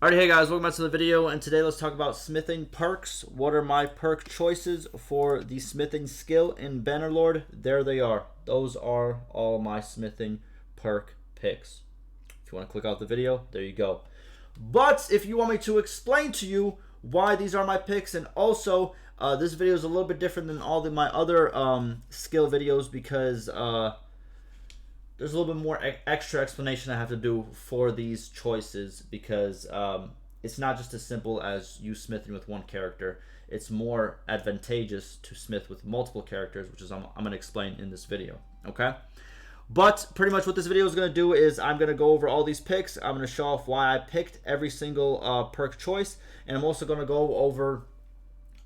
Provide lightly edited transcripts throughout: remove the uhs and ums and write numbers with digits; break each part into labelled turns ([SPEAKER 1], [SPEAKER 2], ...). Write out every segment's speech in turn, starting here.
[SPEAKER 1] Alright, hey guys, welcome back to the video, and today let's talk about smithing perks. What are my perk choices for the smithing skill in Bannerlord? There they are. Those are all my smithing perk picks. If you want to click out the video, there you go. But if you want me to explain to you why these are my picks, and also this video is a little bit different than all my other skill videos because there's a little bit more extra explanation I have to do for these choices because it's not just as simple as you smithing with one character. It's more advantageous to smith with multiple characters, which is I'm going to explain in this video. Okay? But pretty much what this video is going to do is I'm going to go over all these picks. I'm going to show off why I picked every single perk choice. And I'm also going to go over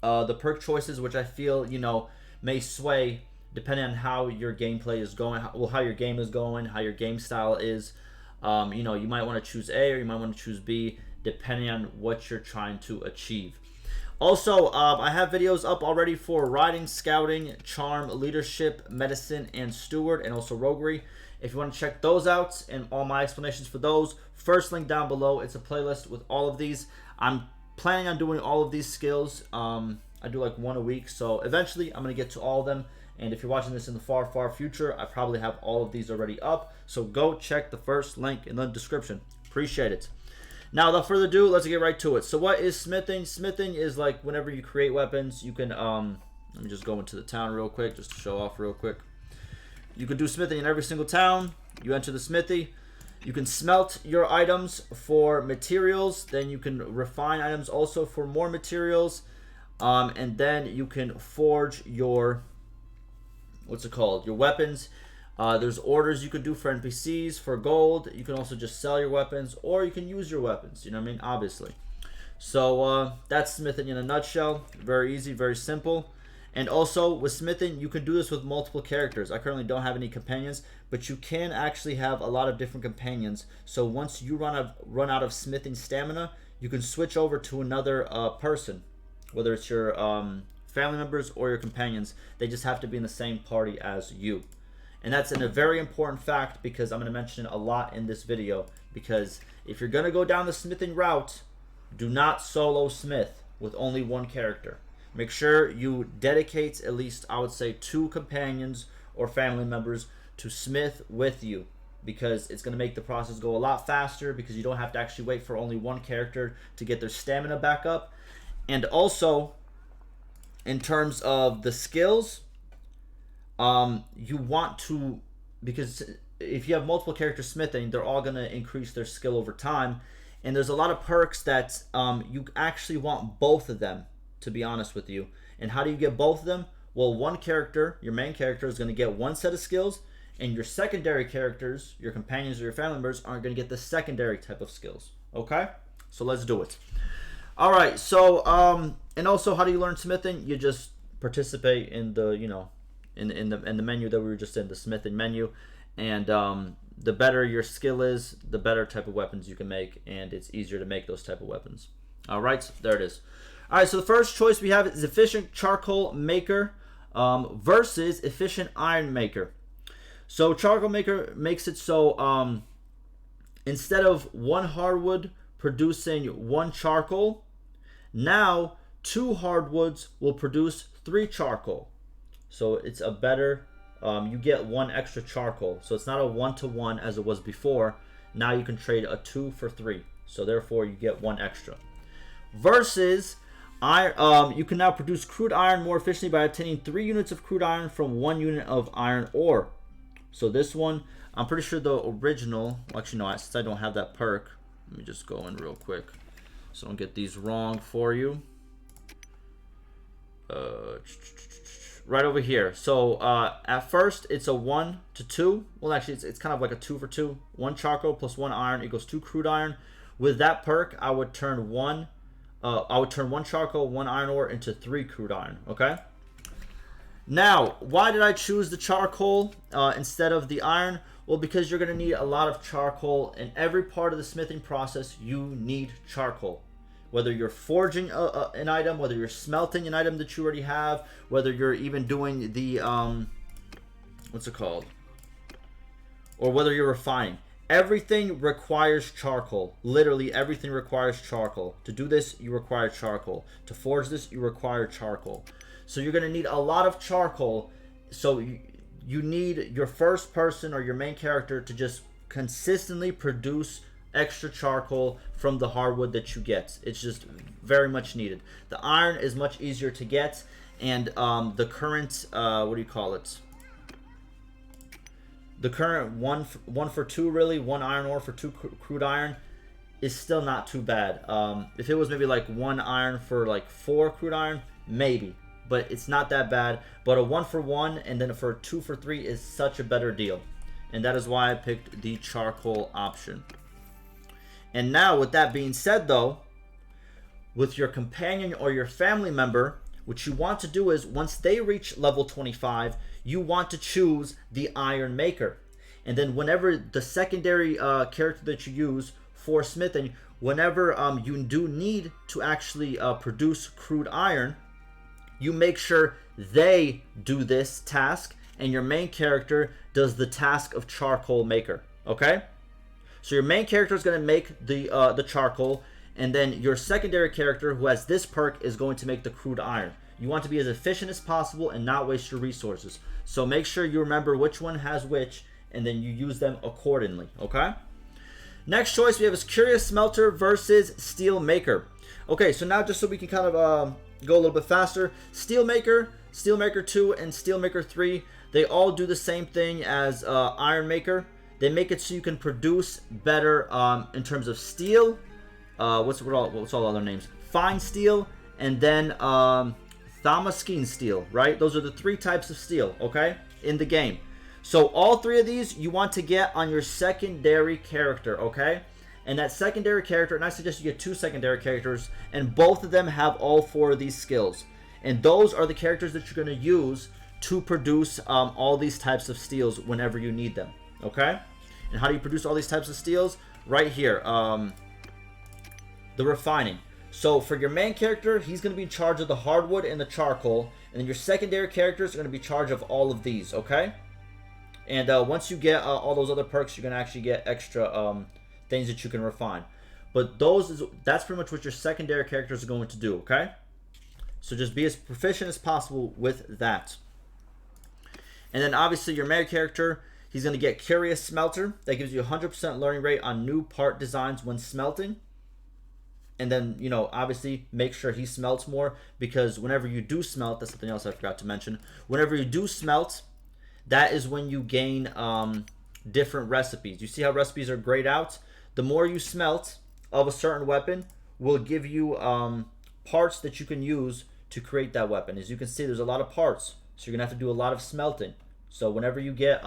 [SPEAKER 1] the perk choices which I feel, may sway depending on how your gameplay is going, how your game is going, how your game style is. You might want to choose A or you might want to choose B, depending on what you're trying to achieve. Also, I have videos up already for riding, scouting, charm, leadership, medicine, and steward, and also roguery. If you want to check those out and all my explanations for those, first link down below. It's a playlist with all of these. I'm planning on doing all of these skills. I do like one a week, so eventually I'm going to get to all of them. And if you're watching this in the far, far future, I probably have all of these already up. So go check the first link in the description. Appreciate it. Now, without further ado, let's get right to it. So what is smithing? Smithing is like whenever you create weapons, you can, let me just go into the town real quick, just to show off real quick. You can do smithing in every single town. You enter the smithy. You can smelt your items for materials. Then you can refine items also for more materials. And then you can forge your your weapons. There's orders you could do for NPCs for gold. You can also just sell your weapons, or you can use your weapons, obviously. So that's smithing in a nutshell. Very easy, very simple. And also with smithing, you can do this with multiple characters. I currently don't have any companions, but you can actually have a lot of different companions. So once you run out of smithing stamina, you can switch over to another person, whether it's your family members or your companions. They just have to be in the same party as you. And that's a very important fact because I'm going to mention it a lot in this video, because if you're going to go down the smithing route, do not solo smith with only one character. Make sure you dedicate at least, I would say, 2 companions or family members to smith with you, because it's going to make the process go a lot faster, because you don't have to actually wait for only one character to get their stamina back up. And also, in terms of the skills, you want to, because if you have multiple characters smithing, they're all going to increase their skill over time. And there's a lot of perks that you actually want both of them, to be honest with you. And how do you get both of them? Well, one character, your main character, is going to get one set of skills, and your secondary characters, your companions or your family members, aren't going to get the secondary type of skills. Okay? So let's do it. All right, so and also, how do you learn smithing? You just participate in the in the menu that we were just in, the smithing menu, and the better your skill is, the better type of weapons you can make, and it's easier to make those type of weapons. All right, so there it is. All right, so the first choice we have is efficient charcoal maker versus efficient iron maker. So charcoal maker makes it so instead of one hardwood producing 1 charcoal, now 2 hardwoods will produce 3 charcoal. So it's a better, you get 1 extra charcoal. So it's not a 1-to-1 as it was before. Now you can trade a 2 for 3. So therefore you get 1 extra. Versus iron, you can now produce crude iron more efficiently by obtaining 3 units of crude iron from 1 unit of iron ore. So this one, I'm pretty sure the original, well, actually no, since I don't have that perk, let me just go in real quick so I don't get these wrong for you. Right over here. So at first it's a 1-to-2. Well, actually it's kind of like a 2 for 2. 1 charcoal plus 1 iron equals 2 crude iron. With that perk, I would turn 1 charcoal, 1 iron ore into 3 crude iron. Okay. Now, why did I choose the charcoal instead of the iron? Well, because you're going to need a lot of charcoal in every part of the smithing process. You need charcoal. Whether you're forging an item, whether you're smelting an item that you already have, whether you're even doing the, or whether you're refining. Everything requires charcoal. Literally everything requires charcoal. To do this, you require charcoal. To forge this, you require charcoal. So you're going to need a lot of charcoal. So you need your first person or your main character to just consistently produce extra charcoal from the hardwood that you get. It's just very much needed. The iron is much easier to get, and the current what do you call it? The current one for two, really, one iron ore for two crude iron is still not too bad. If it was maybe like one iron for like 4 crude iron, maybe, but it's not that bad. But a 1 for 1 and then for 2 for 3 is such a better deal, and that is why I picked the charcoal option. And now, with that being said, though, with your companion or your family member, what you want to do is, once they reach level 25, you want to choose the Iron Maker. And then whenever the secondary character that you use for smithing, whenever you do need to actually produce crude iron, you make sure they do this task, and your main character does the task of charcoal maker, okay? So your main character is going to make the charcoal, and then your secondary character who has this perk is going to make the crude iron. You want to be as efficient as possible and not waste your resources. So make sure you remember which one has which, and then you use them accordingly, okay? Next choice we have is Curious Smelter versus Steel Maker. Okay, so now just so we can kind of go a little bit faster, Steel Maker, Steel Maker 2, and Steel Maker 3, they all do the same thing as Iron Maker. They make it so you can produce better in terms of steel. What's all the other names? Fine steel, and then Thamaskene steel, right? Those are the 3 types of steel, okay, in the game. So all 3 of these you want to get on your secondary character, okay? And that secondary character, and I suggest you get 2 secondary characters, and both of them have all 4 of these skills. And those are the characters that you're going to use to produce all these types of steels whenever you need them, okay? And how do you produce all these types of steels? Right here, the refining. So for your main character, he's going to be in charge of the hardwood and the charcoal, and then your secondary characters are going to be in charge of all of these, okay? And once you get all those other perks, you're going to actually get extra things that you can refine. But that's pretty much what your secondary characters are going to do, okay? So just be as proficient as possible with that. And then obviously your main character, he's going to get Curious Smelter. That gives you a 100% learning rate on new part designs when smelting. And then, you know, obviously make sure he smelts more, because whenever you do smelt, that's something else I forgot to mention. Whenever you do smelt, that is when you gain different recipes. You see how recipes are grayed out? The more you smelt of a certain weapon will give you parts that you can use to create that weapon. As you can see, there's a lot of parts, so you're going to have to do a lot of smelting. So whenever you get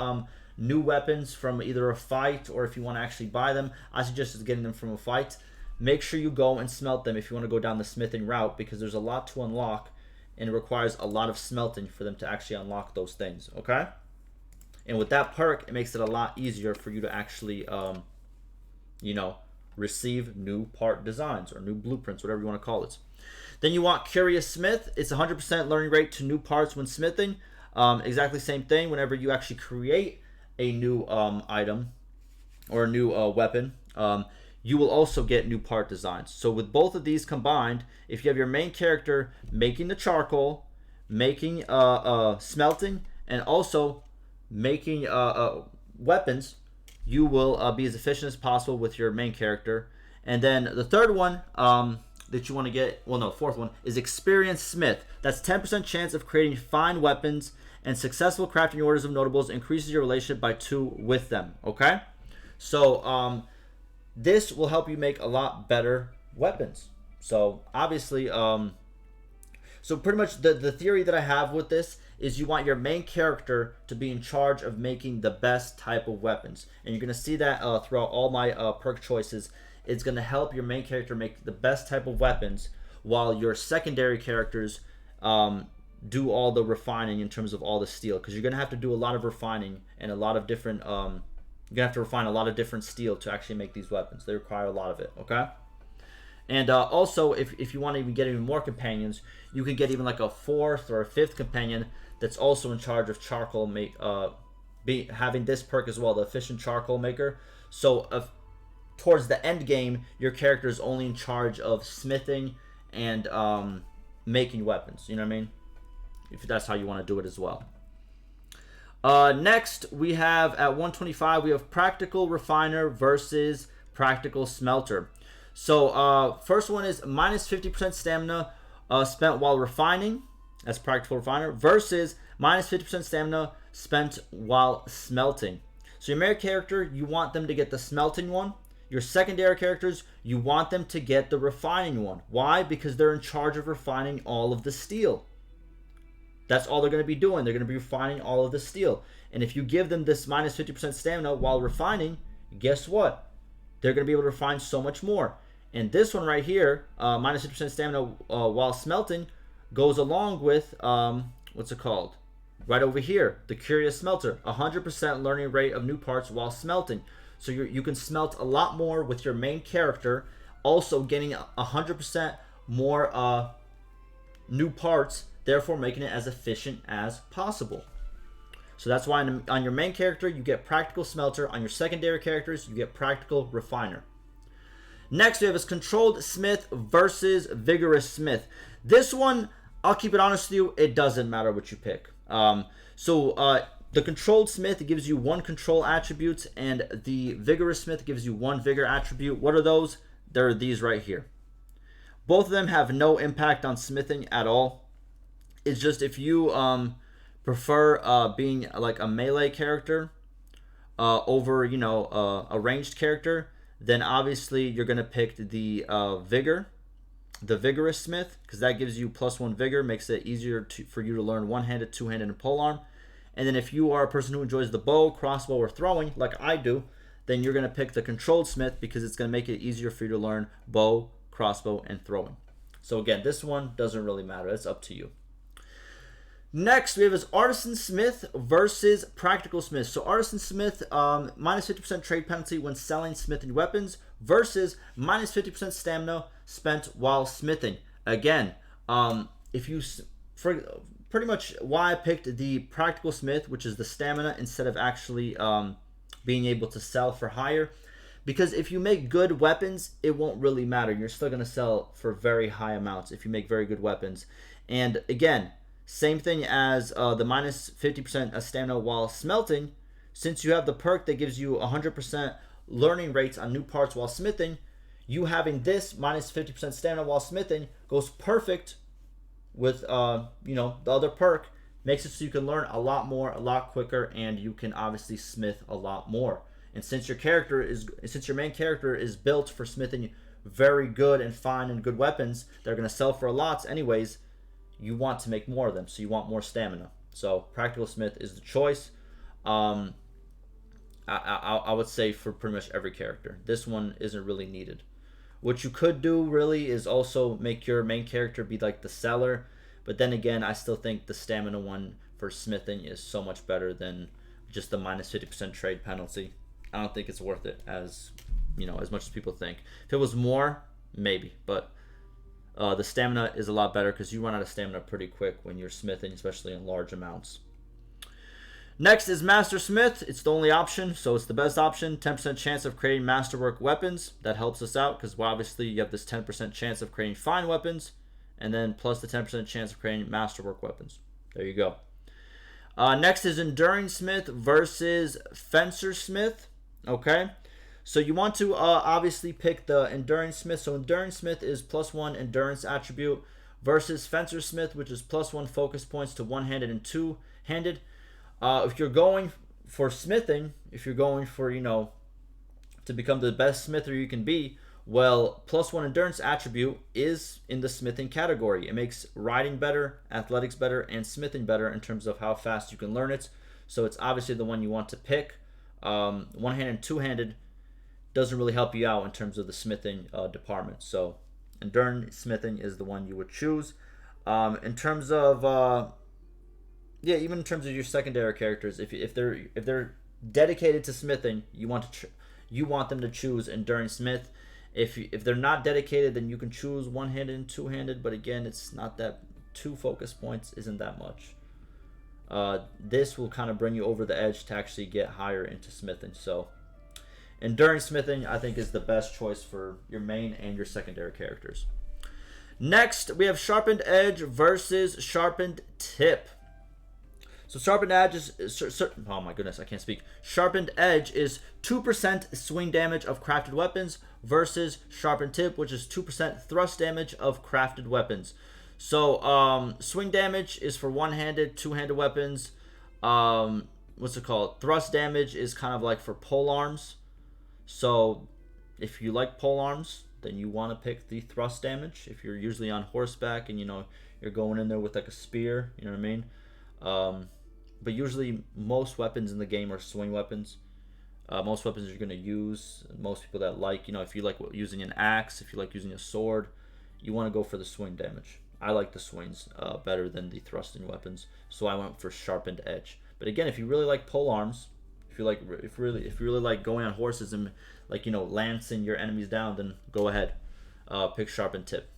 [SPEAKER 1] new weapons from either a fight, or if you want to actually buy them, I suggest getting them from a fight. Make sure you go and smelt them if you want to go down the smithing route, because there's a lot to unlock, and it requires a lot of smelting for them to actually unlock those things, okay? And with that perk, it makes it a lot easier for you to actually, you know, receive new part designs or new blueprints, whatever you want to call it. Then you want Curious Smith. It's 100% learning rate to new parts when smithing. Exactly same thing. Whenever you actually create a new item or a new weapon, you will also get new part designs. So with both of these combined, if you have your main character making the charcoal, making smelting, and also making weapons, you will be as efficient as possible with your main character. And then the third one that you want to get, well no, fourth one, is Experienced Smith. That's 10% chance of creating fine weapons, and successful crafting orders of notables increases your relationship by 2 with them, okay? So this will help you make a lot better weapons. So obviously, so pretty much the theory that I have with this is you want your main character to be in charge of making the best type of weapons. And you're going to see that throughout all my perk choices. It's going to help your main character make the best type of weapons, while your secondary characters do all the refining in terms of all the steel. Because you're going to have to do a lot of refining and a lot of different... you're going to have to refine a lot of different steel to actually make these weapons. They require a lot of it, okay? And also, if you want to even get even more companions, you can get even like a 4th or a 5th companion that's also in charge of charcoal having this perk as well, the efficient charcoal maker. So towards the end game, your character is only in charge of smithing and making weapons. You know what I mean? If that's how you want to do it as well. Next, we have at 125, we have Practical Refiner versus Practical Smelter. So first one is minus 50% stamina spent while refining. That's Practical Refiner versus minus 50% stamina spent while smelting. So your main character, you want them to get the smelting one. Your secondary characters, you want them to get the refining one. Why? Because they're in charge of refining all of the steel. That's all they're going to be doing. They're going to be refining all of the steel. And if you give them this minus 50% stamina while refining, guess what? They're going to be able to refine so much more. And this one right here, minus 50% stamina while smelting, goes along with, what's it called? Right over here, the Curious Smelter. 100% learning rate of new parts while smelting. So you can smelt a lot more with your main character, also getting 100% more new parts, therefore making it as efficient as possible. So that's why on your main character, you get Practical Smelter. On your secondary characters, you get Practical Refiner. Next, we have is Controlled Smith versus Vigorous Smith. This one, I'll keep it honest with you, it doesn't matter what you pick. The Controlled Smith gives you 1 control attribute, and the Vigorous Smith gives you 1 vigor attribute. What are those? They're these right here. Both of them have no impact on smithing at all. It's just if you prefer being like a melee character over, a ranged character, then obviously you're going to pick the Vigorous Smith, because that gives you +1 vigor, makes it easier for you to learn one-handed, two-handed, and polearm. And then if you are a person who enjoys the bow, crossbow, or throwing, like I do, then you're going to pick the Controlled Smith, because it's going to make it easier for you to learn bow, crossbow, and throwing. So again, this one doesn't really matter. It's up to you. Next, we have is Artisan Smith versus Practical Smith. So Artisan Smith, minus 50% trade penalty when selling smithing weapons versus minus 50% stamina spent while smithing. Again, pretty much why I picked the Practical Smith, which is the stamina, instead of actually being able to sell for higher. Because if you make good weapons, it won't really matter. You're still going to sell for very high amounts if you make very good weapons. And again, same thing as the minus 50% stamina while smelting. Since you have the perk that gives you 100% learning rates on new parts while smithing, you having this minus 50% stamina while smithing goes perfect with the other perk. Makes it so you can learn a lot more, a lot quicker, and you can obviously smith a lot more. And since your main character is built for smithing very good and fine and good weapons, they're going to sell for a lot anyways. You want to make more of them, so you want more stamina. So Practical Smith is the choice. I would say for pretty much every character. This one isn't really needed. What you could do really is also make your main character be like the seller, but then again, I still think the stamina one for smithing is so much better than just the minus 50% trade penalty. I don't think it's worth it as much as people think. If it was more, maybe, but the stamina is a lot better because you run out of stamina pretty quick when you're smithing, especially in large amounts. Next is Master Smith. It's the only option, so it's the best option. 10% chance of creating masterwork weapons. That helps us out because obviously you have this 10% chance of creating fine weapons, and then plus the 10% chance of creating masterwork weapons. There you go. Next is Enduring Smith versus Fencer Smith. Okay. So you want to obviously pick the Enduring Smith. So Enduring Smith is +1 endurance attribute versus Fencer Smith, which is +1 focus points to one-handed and two-handed. If you're going for smithing, if you're going for, to become the best smither you can be, well, +1 endurance attribute is in the smithing category. It makes riding better, athletics better, and smithing better in terms of how fast you can learn it. So it's obviously the one you want to pick. One-handed and two-handed doesn't really help you out in terms of the smithing department. So endurance smithing is the one you would choose. In terms of even in terms of your secondary characters, if they're dedicated to smithing, you want them to choose Enduring Smith. If they're not dedicated, then you can choose one-handed and two-handed, but again, it's not that 2 focus points isn't that much. This will kind of bring you over the edge to actually get higher into smithing. So Enduring Smithing, I think, is the best choice for your main and your secondary characters. Next, we have Sharpened Edge versus Sharpened Tip. So Sharpened Edge is, oh my goodness, I can't speak. Sharpened Edge is 2% swing damage of crafted weapons versus Sharpened Tip, which is 2% thrust damage of crafted weapons. So swing damage is for one-handed, two-handed weapons. What's it called? Thrust damage is kind of like for pole arms. So if you like pole arms, then you want to pick the thrust damage. If you're usually on horseback and you're going in there with like a spear, you know what I mean? But usually most weapons in the game are swing weapons. Most weapons you're going to use, most people that like, if you like using an axe, if you like using a sword, you want to go for the swing damage. I like the swings better than the thrusting weapons, so I went for Sharpened Edge. But again, if you really like pole arms, if you really like going on horses and lancing your enemies down, then go ahead, pick Sharpened Tip.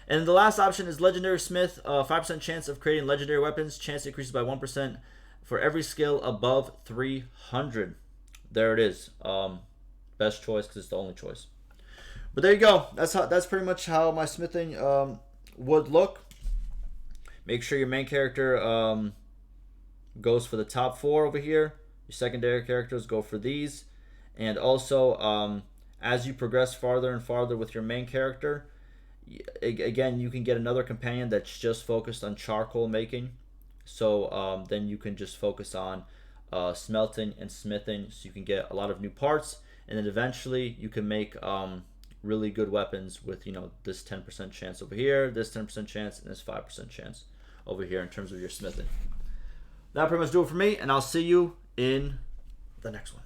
[SPEAKER 1] And the last option is Legendary Smith. 5% chance of creating legendary weapons. Chance increases by 1% for every skill above 300. There it is. Best choice because it's the only choice. But there you go. That's pretty much how my smithing would look. Make sure your main character goes for the top 4 over here. Your secondary characters go for these. And also, as you progress farther and farther with your main character, again, you can get another companion that's just focused on charcoal making. So then you can just focus on smelting and smithing, so you can get a lot of new parts, and then eventually you can make really good weapons with this 10% chance over here, this 10% chance, and this 5% chance over here in terms of your smithing. That pretty much do it for me, and I'll see you in the next one.